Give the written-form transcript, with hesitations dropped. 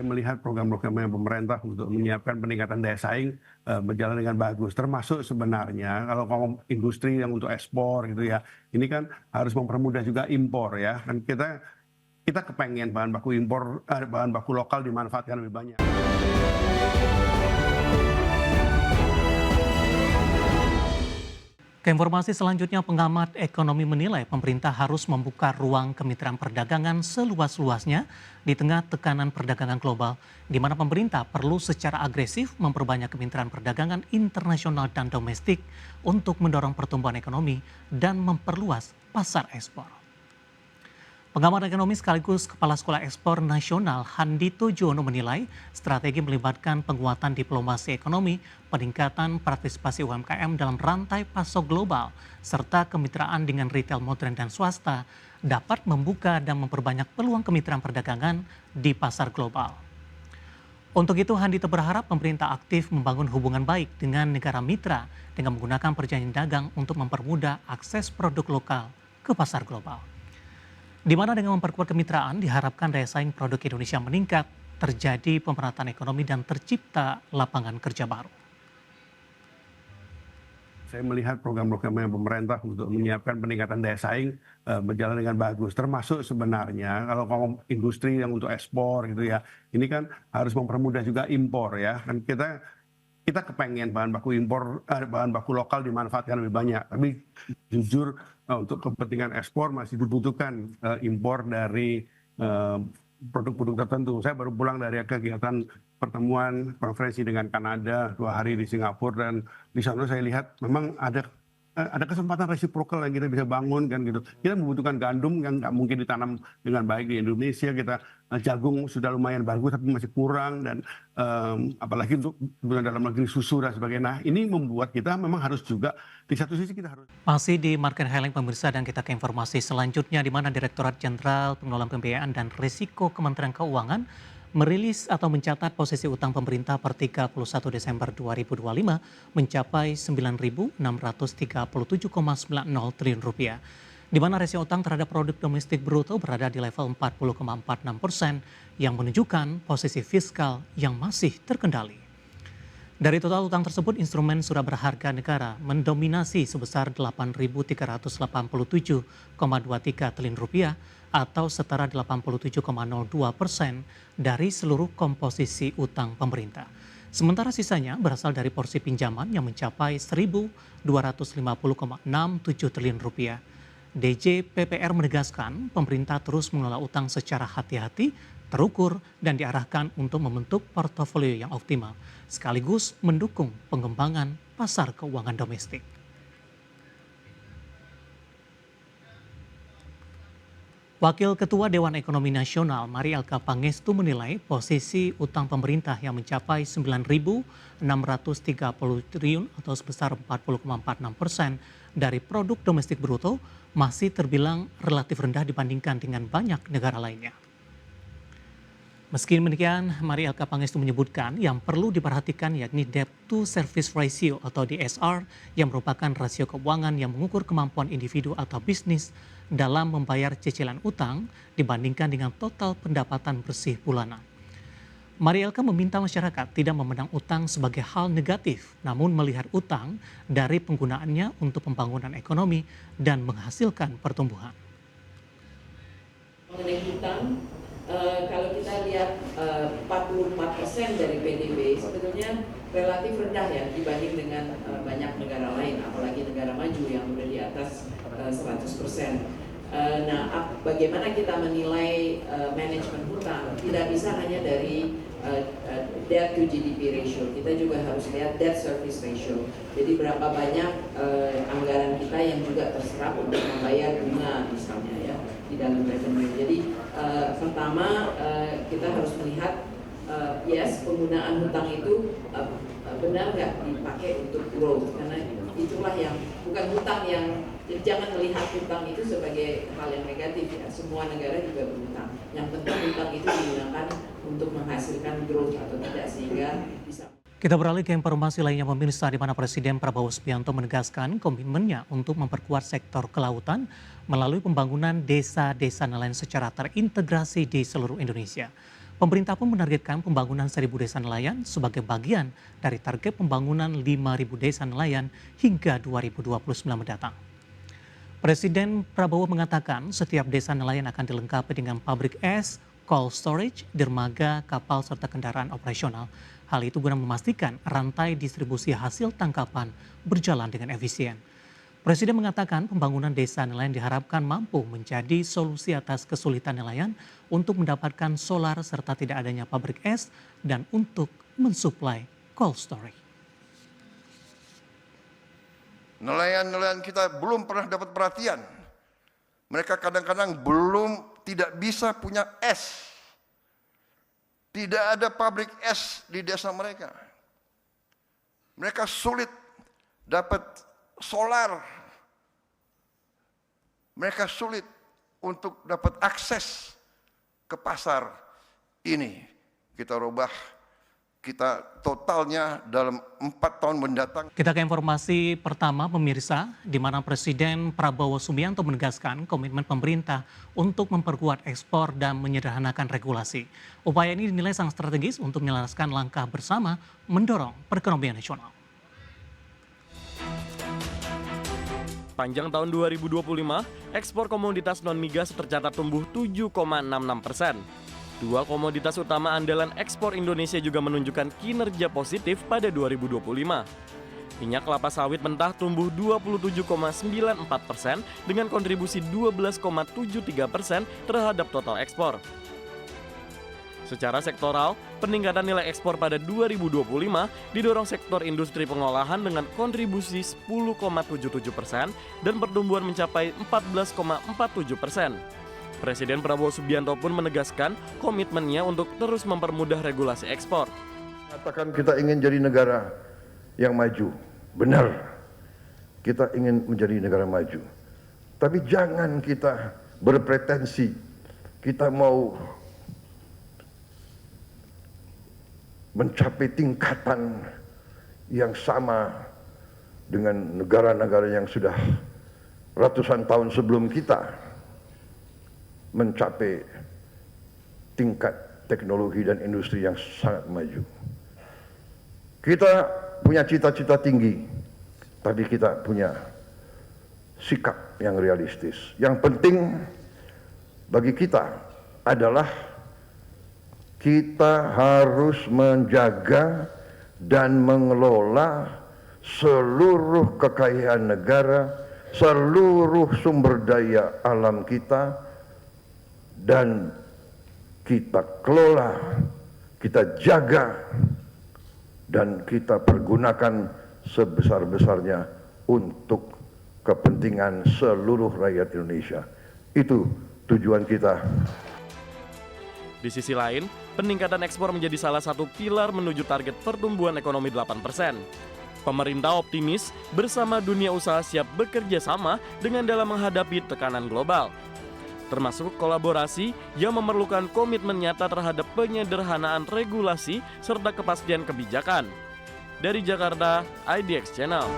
Melihat program-programnya pemerintah untuk menyiapkan peningkatan daya saing berjalan dengan bagus. Termasuk sebenarnya kalau ngomong industri yang untuk ekspor gitu ya, ini kan harus mempermudah juga impor ya. Dan kita kepengen bahan baku impor, bahan baku lokal dimanfaatkan lebih banyak. Keinformasi selanjutnya, pengamat ekonomi menilai pemerintah harus membuka ruang kemitraan perdagangan seluas-luasnya di tengah tekanan perdagangan global, di mana pemerintah perlu secara agresif memperbanyak kemitraan perdagangan internasional dan domestik untuk mendorong pertumbuhan ekonomi dan memperluas pasar ekspor. Pengamat ekonomi sekaligus Kepala Sekolah Ekspor Nasional Handito Jono menilai strategi melibatkan penguatan diplomasi ekonomi, peningkatan partisipasi UMKM dalam rantai pasok global, serta kemitraan dengan retail modern dan swasta dapat membuka dan memperbanyak peluang kemitraan perdagangan di pasar global. Untuk itu, Handito berharap pemerintah aktif membangun hubungan baik dengan negara mitra dengan menggunakan perjanjian dagang untuk mempermudah akses produk lokal ke pasar global. Di mana dengan memperkuat kemitraan diharapkan daya saing produk Indonesia meningkat, terjadi pemerataan ekonomi dan tercipta lapangan kerja baru. Saya melihat program-programnya pemerintah untuk menyiapkan peningkatan daya saing berjalan dengan bagus. Termasuk sebenarnya kalau ngomong industri yang untuk ekspor gitu ya, ini kan harus mempermudah juga impor ya. Dan kita kepengen bahan baku impor, bahan baku lokal dimanfaatkan lebih banyak. Tapi jujur untuk kepentingan ekspor masih dibutuhkan impor dari produk-produk tertentu. Saya baru pulang dari kegiatan pertemuan konferensi dengan Kanada 2 hari di Singapura, dan di sana saya lihat memang ada kesempatan resiprokal yang kita bisa bangun kan gitu. Kita membutuhkan gandum yang nggak mungkin ditanam dengan baik di Indonesia. Kita jagung sudah lumayan bagus tapi masih kurang, dan apalagi untuk kebutuhan dalam negeri susu dan sebagainya. Nah, ini membuat kita memang harus juga di satu sisi kita harus. Masih di Market Highlight pemirsa, dan kita ke informasi selanjutnya, di mana Direktorat Jenderal Pengelolaan Pembiayaan dan Risiko Kementerian Keuangan merilis atau mencatat posisi utang pemerintah per 31 Desember 2025 mencapai 9.637,90 triliun rupiah, di mana rasio utang terhadap produk domestik bruto berada di level 40,46% yang menunjukkan posisi fiskal yang masih terkendali. Dari total utang tersebut, instrumen surat berharga negara mendominasi sebesar 8.387,23 triliun rupiah atau setara 87,02% dari seluruh komposisi utang pemerintah. Sementara sisanya berasal dari porsi pinjaman yang mencapai 1.250,67 triliun rupiah. DJ PPR menegaskan pemerintah terus mengelola utang secara hati-hati, terukur, dan diarahkan untuk membentuk portofolio yang optimal, sekaligus mendukung pengembangan pasar keuangan domestik. Wakil Ketua Dewan Ekonomi Nasional Mari Elka Pangestu menilai posisi utang pemerintah yang mencapai 9.630 triliun atau sebesar 40,46% dari produk domestik bruto masih terbilang relatif rendah dibandingkan dengan banyak negara lainnya. Meski demikian, Mari Elka Pangestu menyebutkan yang perlu diperhatikan yakni debt to service ratio atau DSR, yang merupakan rasio keuangan yang mengukur kemampuan individu atau bisnis dalam membayar cicilan utang dibandingkan dengan total pendapatan bersih bulanan. Mari Elka meminta masyarakat tidak memandang utang sebagai hal negatif, namun melihat utang dari penggunaannya untuk pembangunan ekonomi dan menghasilkan pertumbuhan. Mengenai utang, kalau kita lihat 44% dari PDB sebetulnya relatif rendah ya dibanding dengan banyak negara lain, apalagi negara maju yang sudah di atas 100%. Nah, bagaimana kita menilai manajemen hutang? Tidak bisa hanya dari debt to GDP ratio, kita juga harus lihat debt service ratio. Jadi berapa banyak anggaran kita yang juga terserap untuk membayar bunga misalnya ya di dalam revenue. Jadi pertama kita harus melihat yes, penggunaan hutang itu benar nggak dipakai untuk growth, karena itulah yang bukan hutang yang, jangan melihat hutang itu sebagai hal yang negatif ya. Semua negara juga berhutang. Yang penting hutang itu digunakan untuk menghasilkan growth atau tidak, sehingga bisa. Kita beralih ke informasi lainnya pemirsa, di mana Presiden Prabowo Subianto menegaskan komitmennya untuk memperkuat sektor kelautan melalui pembangunan desa-desa nelayan secara terintegrasi di seluruh Indonesia. Pemerintah pun menargetkan pembangunan 1.000 desa nelayan sebagai bagian dari target pembangunan 5.000 desa nelayan hingga 2029 mendatang. Presiden Prabowo mengatakan setiap desa nelayan akan dilengkapi dengan pabrik es, cold storage, dermaga, kapal, serta kendaraan operasional. Hal itu guna memastikan rantai distribusi hasil tangkapan berjalan dengan efisien. Presiden mengatakan pembangunan desa nelayan diharapkan mampu menjadi solusi atas kesulitan nelayan untuk mendapatkan solar serta tidak adanya pabrik es dan untuk mensuplai cold storage. Nelayan-nelayan kita belum pernah dapat perhatian. Mereka kadang-kadang tidak bisa punya es. Tidak ada pabrik es di desa mereka. Mereka sulit dapat solar. Mereka sulit untuk dapat akses ke pasar ini. Kita rubah, kita totalnya dalam 4 tahun mendatang. Kita ke informasi pertama pemirsa, di mana Presiden Prabowo Subianto menegaskan komitmen pemerintah untuk memperkuat ekspor dan menyederhanakan regulasi. Upaya ini dinilai sangat strategis untuk menyelaraskan langkah bersama mendorong perekonomian nasional. Panjang tahun 2025, ekspor komoditas non-migas tercatat tumbuh 7,66%. Dua komoditas utama andalan ekspor Indonesia juga menunjukkan kinerja positif pada 2025. Minyak kelapa sawit mentah tumbuh 27,94% dengan kontribusi 12,73% terhadap total ekspor. Secara sektoral, peningkatan nilai ekspor pada 2025 didorong sektor industri pengolahan dengan kontribusi 10,77% dan pertumbuhan mencapai 14,47%. Presiden Prabowo Subianto pun menegaskan komitmennya untuk terus mempermudah regulasi ekspor. Katakan kita ingin jadi negara yang maju, benar. Kita ingin menjadi negara maju. Tapi jangan kita berpretensi kita mau mencapai tingkatan yang sama dengan negara-negara yang sudah ratusan tahun sebelum kita mencapai tingkat teknologi dan industri yang sangat maju. Kita punya cita-cita tinggi, tapi kita punya sikap yang realistis. Yang penting bagi kita adalah kita harus menjaga dan mengelola seluruh kekayaan negara, seluruh sumber daya alam kita, dan kita kelola, kita jaga, dan kita pergunakan sebesar-besarnya untuk kepentingan seluruh rakyat Indonesia. Itu tujuan kita. Di sisi lain, peningkatan ekspor menjadi salah satu pilar menuju target pertumbuhan ekonomi 8%. Pemerintah optimis bersama dunia usaha siap bekerja sama dengan dalam menghadapi tekanan global, termasuk kolaborasi yang memerlukan komitmen nyata terhadap penyederhanaan regulasi serta kepastian kebijakan. Dari Jakarta, IDX Channel.